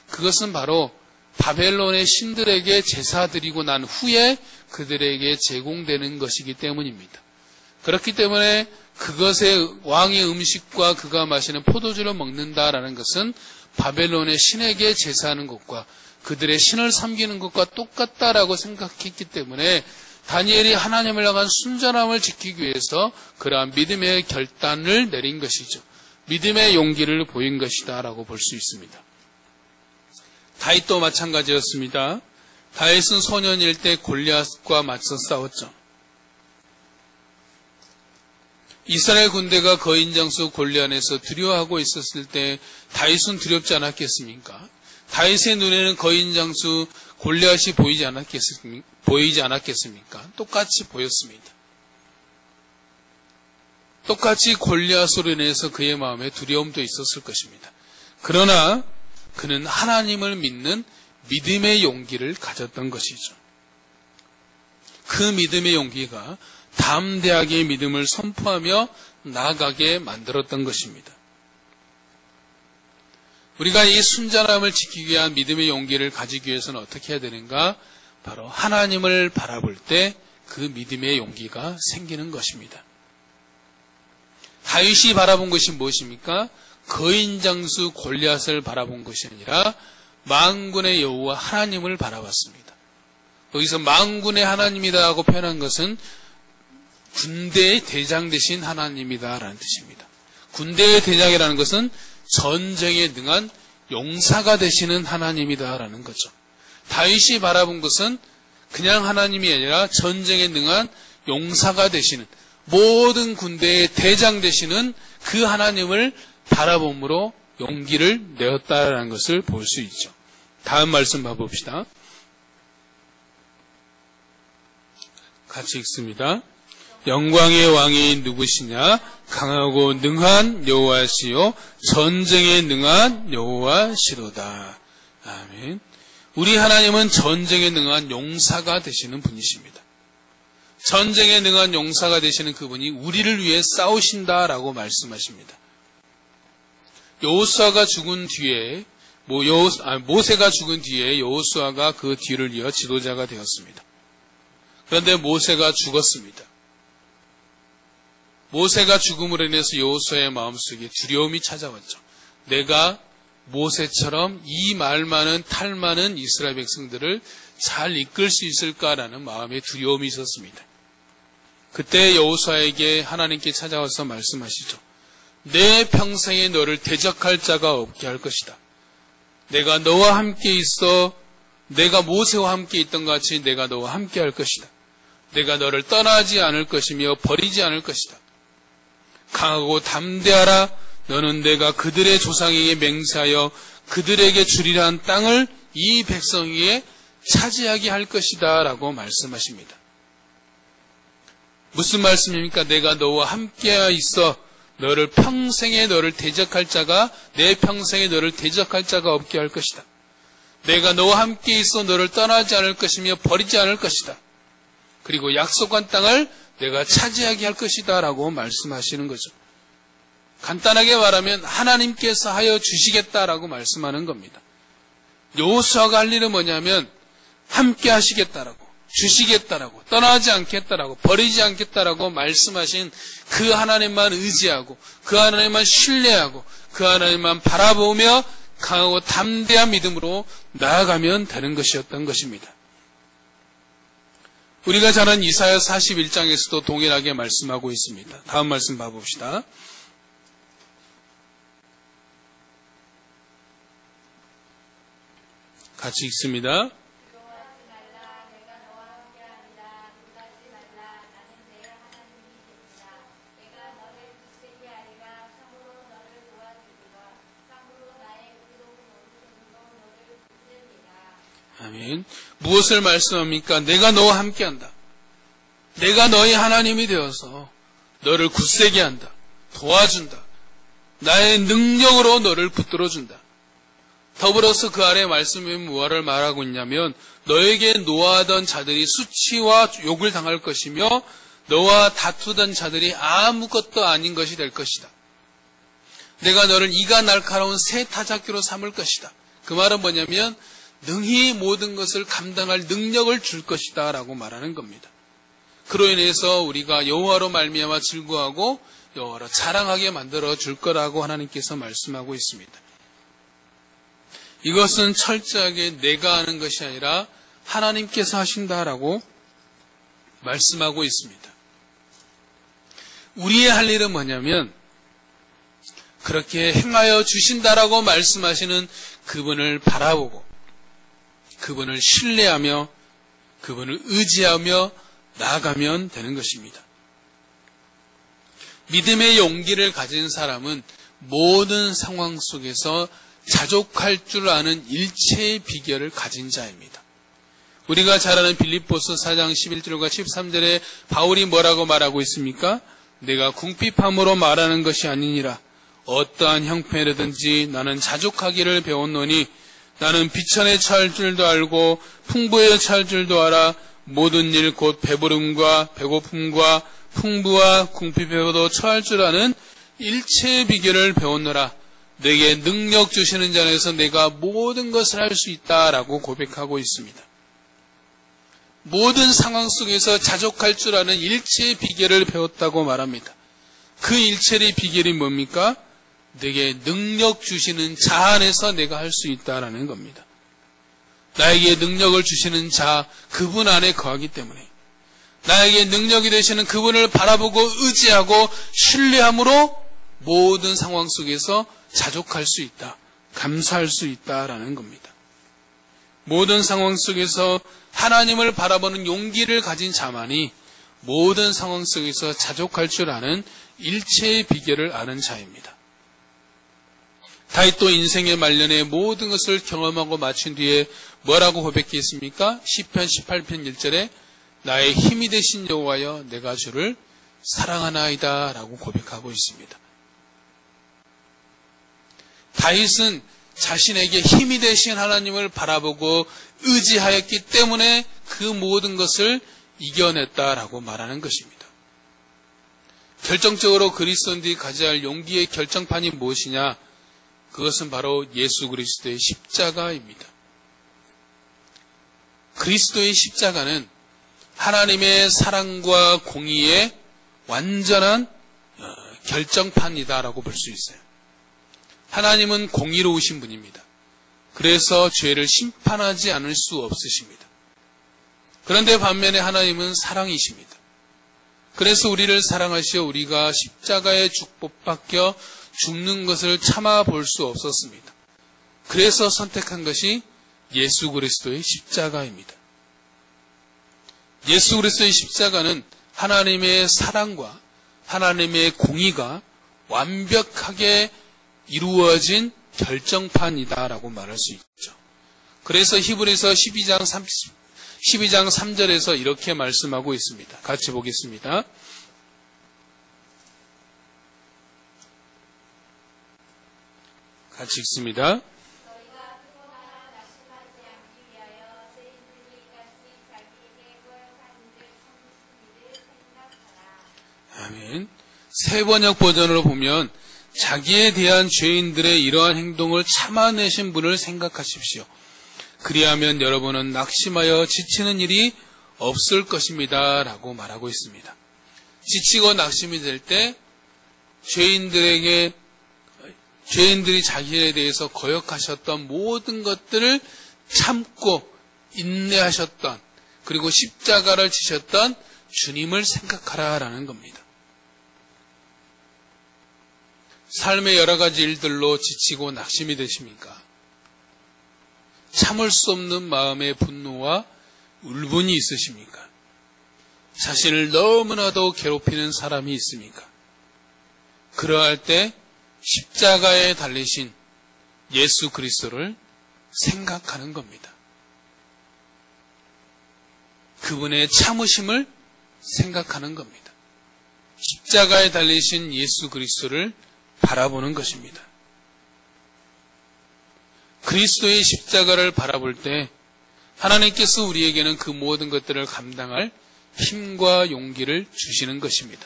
S1: 그것은 바로 바벨론의 신들에게 제사 드리고 난 후에 그들에게 제공되는 것이기 때문입니다. 그렇기 때문에 그것의 왕의 음식과 그가 마시는 포도주를 먹는다라는 것은 바벨론의 신에게 제사하는 것과 그들의 신을 섬기는 것과 똑같다라고 생각했기 때문에 다니엘이 하나님을 향한 순전함을 지키기 위해서 그러한 믿음의 결단을 내린 것이죠. 믿음의 용기를 보인 것이다라고 볼 수 있습니다. 다윗도 마찬가지였습니다. 다윗은 소년일 때 골리앗과 맞서 싸웠죠. 이스라엘 군대가 거인장수 골리앗에서 두려워하고 있었을 때 다윗은 두렵지 않았겠습니까? 다윗의 눈에는 거인장수 골리앗이 보이지 않았겠습니까? 똑같이 보였습니다. 똑같이 골리앗으로 인해서 그의 마음에 두려움도 있었을 것입니다. 그러나 그는 하나님을 믿는 믿음의 용기를 가졌던 것이죠. 그 믿음의 용기가 담대하게 믿음을 선포하며 나아가게 만들었던 것입니다. 우리가 이 순전함을 지키기 위한 믿음의 용기를 가지기 위해서는 어떻게 해야 되는가? 바로 하나님을 바라볼 때 그 믿음의 용기가 생기는 것입니다. 다윗이 바라본 것이 무엇입니까? 거인장수 골리앗을 바라본 것이 아니라 만군의 여호와 하나님을 바라봤습니다. 여기서 만군의 하나님이다라고 표현한 것은 군대의 대장 되신 하나님이다라는 뜻입니다. 군대의 대장이라는 것은 전쟁에 능한 용사가 되시는 하나님이다라는 거죠. 다윗이 바라본 것은 그냥 하나님이 아니라 전쟁에 능한 용사가 되시는 모든 군대의 대장 되시는 그 하나님을 바라봄으로 용기를 내었다라는 것을 볼 수 있죠. 다음 말씀 봐봅시다. 같이 읽습니다. 영광의 왕이 누구시냐? 강하고 능한 여호와시요 전쟁에 능한 여호와시로다. 아멘. 우리 하나님은 전쟁에 능한 용사가 되시는 분이십니다. 전쟁에 능한 용사가 되시는 그분이 우리를 위해 싸우신다라고 말씀하십니다. 여호수아가 죽은 뒤에 모세가 죽은 뒤에 여호수아가 그 뒤를 이어 지도자가 되었습니다. 그런데 모세가 죽었습니다. 모세가 죽음으로 인해서 여호수아의 마음속에 두려움이 찾아왔죠. 내가 모세처럼 이 말 많은 탈 많은 이스라엘 백성들을 잘 이끌 수 있을까라는 마음의 두려움이 있었습니다. 그때 여호수아에게 하나님께 찾아와서 말씀하시죠. 내 평생에 너를 대적할 자가 없게 할 것이다. 내가 너와 함께 있어 내가 모세와 함께 있던 것 같이 내가 너와 함께 할 것이다. 내가 너를 떠나지 않을 것이며 버리지 않을 것이다. 강하고 담대하라. 너는 내가 그들의 조상에게 맹세하여 그들에게 주리라 한 땅을 이 백성에게 차지하게 할 것이다 라고 말씀하십니다. 무슨 말씀입니까? 내가 너와 함께 있어 너를 평생에 너를 대적할 자가 내 평생에 너를 대적할 자가 없게 할 것이다. 내가 너와 함께 있어 너를 떠나지 않을 것이며 버리지 않을 것이다. 그리고 약속한 땅을 내가 차지하게 할 것이다 라고 말씀하시는 거죠. 간단하게 말하면 하나님께서 하여 주시겠다라고 말씀하는 겁니다. 여호수아가 할 일은 뭐냐면 함께 하시겠다라고, 주시겠다라고, 떠나지 않겠다라고, 버리지 않겠다라고 말씀하신 그 하나님만 의지하고 그 하나님만 신뢰하고 그 하나님만 바라보며 강하고 담대한 믿음으로 나아가면 되는 것이었던 것입니다. 우리가 잘 아는 이사야 41장에서도 동일하게 말씀하고 있습니다. 다음 말씀 봐봅시다. 같이 읽습니다. 아멘. 무엇을 말씀합니까? 내가 너와 함께한다. 내가 너의 하나님이 되어서 너를 굳세게 한다. 도와준다. 나의 능력으로 너를 붙들어준다. 더불어서 그 아래 말씀이 무엇을 말하고 있냐면 너에게 노하던 자들이 수치와 욕을 당할 것이며 너와 다투던 자들이 아무것도 아닌 것이 될 것이다. 내가 너를 이가 날카로운 새 타작기로 삼을 것이다. 그 말은 뭐냐면 능히 모든 것을 감당할 능력을 줄 것이다 라고 말하는 겁니다. 그로 인해서 우리가 여호와로 말미암아 즐거워하고 여호와로 자랑하게 만들어 줄 거라고 하나님께서 말씀하고 있습니다. 이것은 철저하게 내가 하는 것이 아니라 하나님께서 하신다라고 말씀하고 있습니다. 우리의 할 일은 뭐냐면 그렇게 행하여 주신다라고 말씀하시는 그분을 바라보고 그분을 신뢰하며 그분을 의지하며 나아가면 되는 것입니다. 믿음의 용기를 가진 사람은 모든 상황 속에서 자족할 줄 아는 일체의 비결을 가진 자입니다. 우리가 잘 아는 빌립보서 4장 11절과 13절에 바울이 뭐라고 말하고 있습니까? 내가 궁핍함으로 말하는 것이 아니니라. 어떠한 형편이라든지 나는 자족하기를 배웠노니 나는 비천에 처할 줄도 알고 풍부에 처할 줄도 알아. 모든 일 곧 배부름과 배고픔과 풍부와 궁핍에도 처할 줄 아는 일체의 비결을 배웠노라. 내게 능력 주시는 자 안에서 내가 모든 것을 할 수 있다라고 고백하고 있습니다. 모든 상황 속에서 자족할 줄 아는 일체의 비결을 배웠다고 말합니다. 그 일체의 비결이 뭡니까? 내게 능력 주시는 자 안에서 내가 할 수 있다라는 겁니다. 나에게 능력을 주시는 자, 그분 안에 거하기 때문에 나에게 능력이 되시는 그분을 바라보고 의지하고 신뢰함으로 모든 상황 속에서 자족할 수 있다, 감사할 수 있다라는 겁니다. 모든 상황 속에서 하나님을 바라보는 용기를 가진 자만이 모든 상황 속에서 자족할 줄 아는 일체의 비결을 아는 자입니다. 다윗도 인생의 말년에 모든 것을 경험하고 마친 뒤에 뭐라고 고백했습니까? 시편 18편 1절에 나의 힘이 되신 여호와여 내가 주를 사랑하나이다 라고 고백하고 있습니다. 다윗은 자신에게 힘이 되신 하나님을 바라보고 의지하였기 때문에 그 모든 것을 이겨냈다라고 말하는 것입니다. 결정적으로 그리스도인들이 가져야 할 용기의 결정판이 무엇이냐? 그것은 바로 예수 그리스도의 십자가입니다. 그리스도의 십자가는 하나님의 사랑과 공의의 완전한 결정판이다라고 볼 수 있어요. 하나님은 공의로우신 분입니다. 그래서 죄를 심판하지 않을 수 없으십니다. 그런데 반면에 하나님은 사랑이십니다. 그래서 우리를 사랑하시어 우리가 십자가의 축복받겨 죽는 것을 참아 볼 수 없었습니다. 그래서 선택한 것이 예수 그리스도의 십자가입니다. 예수 그리스도의 십자가는 하나님의 사랑과 하나님의 공의가 완벽하게 이루어진 결정판이다라고 말할 수 있죠. 그래서 히브리서 12장 3절에서 이렇게 말씀하고 있습니다. 같이 보겠습니다. 같이 읽습니다. 아멘. 새 번역 버전으로 보면 자기에 대한 죄인들의 이러한 행동을 참아내신 분을 생각하십시오. 그리하면 여러분은 낙심하여 지치는 일이 없을 것입니다. 라고 말하고 있습니다. 지치고 낙심이 될 때 죄인들이 자기에 대해서 거역하셨던 모든 것들을 참고 인내하셨던, 그리고 십자가를 지셨던 주님을 생각하라라는 겁니다. 삶의 여러 가지 일들로 지치고 낙심이 되십니까? 참을 수 없는 마음의 분노와 울분이 있으십니까? 자신을 너무나도 괴롭히는 사람이 있습니까? 그러할 때 십자가에 달리신 예수 그리스도를 생각하는 겁니다. 그분의 참으심을 생각하는 겁니다. 십자가에 달리신 예수 그리스도를 바라보는 것입니다. 그리스도의 십자가를 바라볼 때 하나님께서 우리에게는 그 모든 것들을 감당할 힘과 용기를 주시는 것입니다.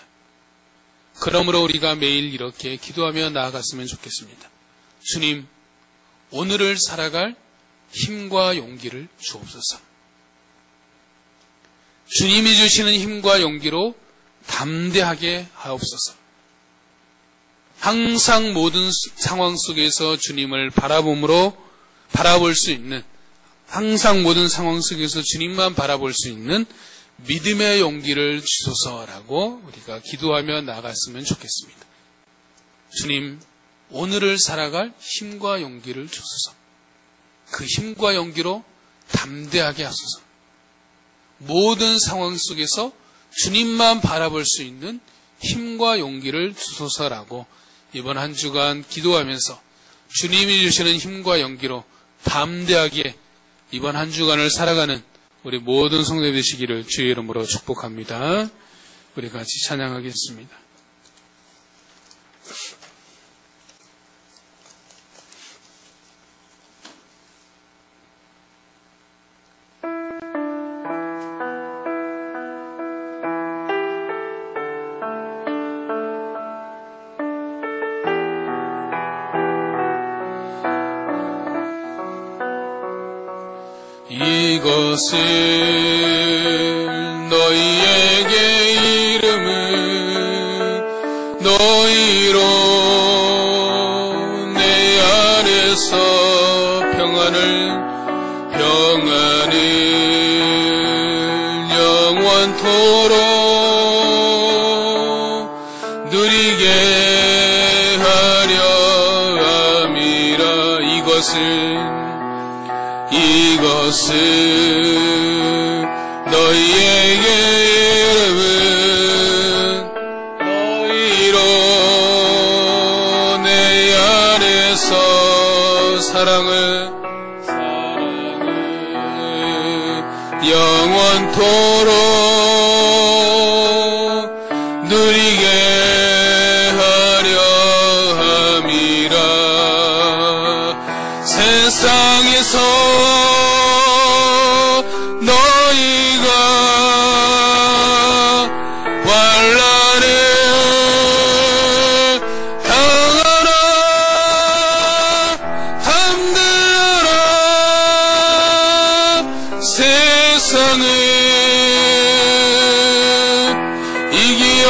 S1: 그러므로 우리가 매일 이렇게 기도하며 나아갔으면 좋겠습니다. 주님, 오늘을 살아갈 힘과 용기를 주옵소서. 주님이 주시는 힘과 용기로 담대하게 하옵소서. 항상 모든 상황 속에서 주님을 바라볼 수 있는, 항상 모든 상황 속에서 주님만 바라볼 수 있는 믿음의 용기를 주소서라고 우리가 기도하며 나아갔으면 좋겠습니다. 주님, 오늘을 살아갈 힘과 용기를 주소서. 그 힘과 용기로 담대하게 하소서. 모든 상황 속에서 주님만 바라볼 수 있는 힘과 용기를 주소서라고 이번 한 주간 기도하면서 주님이 주시는 힘과 용기로 담대하게 이번 한 주간을 살아가는 우리 모든 성도 되시기를 주의 이름으로 축복합니다. 우리 같이 찬양하겠습니다.
S2: 이것은 너희에게 이름은 너희로 내 안에서 평안을 영원토록 누리게 하려 함이라. 이것은 너희에게 이름은 너희로 내 안에서 사랑을 영원토록 누리게 하려 함이라. 세상에서 너희가 환난을 당하라. 담대하라. 세상을 이기어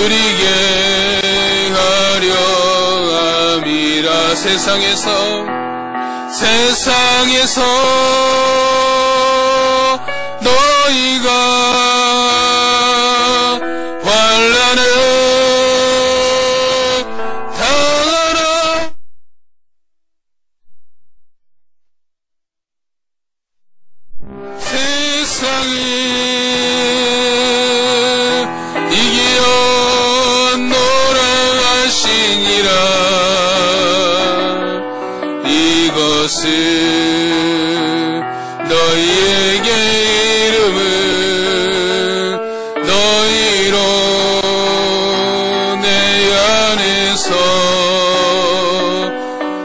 S2: 누리게 하려 함이라. 세상에서 너희가 환난을 당하라. 세상이 이기어 노랑하시니라. 이것을 너희에게 이름은 너희로 내 안에서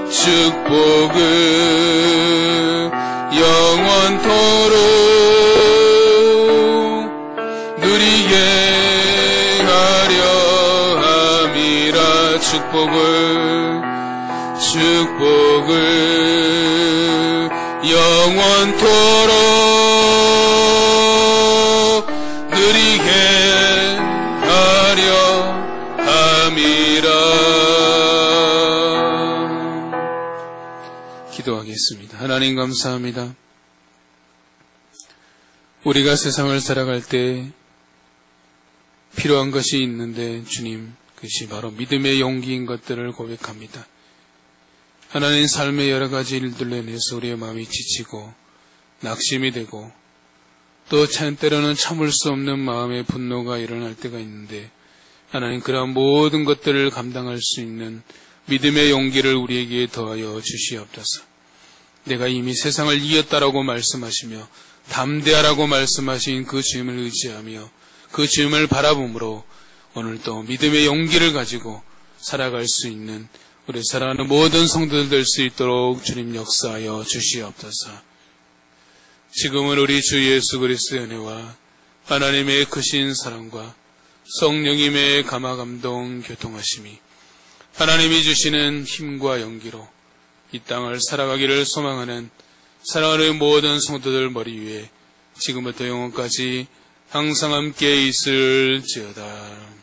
S2: 축복을 영원토록 누리게 하려 함이라. 축복을 영원토록 누리게 하려 함이라.
S1: 기도하겠습니다. 하나님 감사합니다. 우리가 세상을 살아갈 때 필요한 것이 있는데 주님, 그것이 바로 믿음의 용기인 것들을 고백합니다. 하나님, 삶의 여러 가지 일들로 인해서 우리의 마음이 지치고 낙심이 되고 또 때로는 참을 수 없는 마음의 분노가 일어날 때가 있는데, 하나님, 그러한 모든 것들을 감당할 수 있는 믿음의 용기를 우리에게 더하여 주시옵소서. 내가 이미 세상을 이겼다라고 말씀하시며 담대하라고 말씀하신 그 주님을 의지하며 그 주님을 바라봄으로 오늘도 믿음의 용기를 가지고 살아갈 수 있는 우리 사랑하는 모든 성도들 될 수 있도록 주님 역사하여 주시옵소서. 지금은 우리 주 예수 그리스도의 은혜와 하나님의 크신 사랑과 성령님의 감화감동 교통하심이 하나님이 주시는 힘과 용기로 이 땅을 살아가기를 소망하는 사랑하는 모든 성도들 머리 위에 지금부터 영원까지 항상 함께 있을지어다.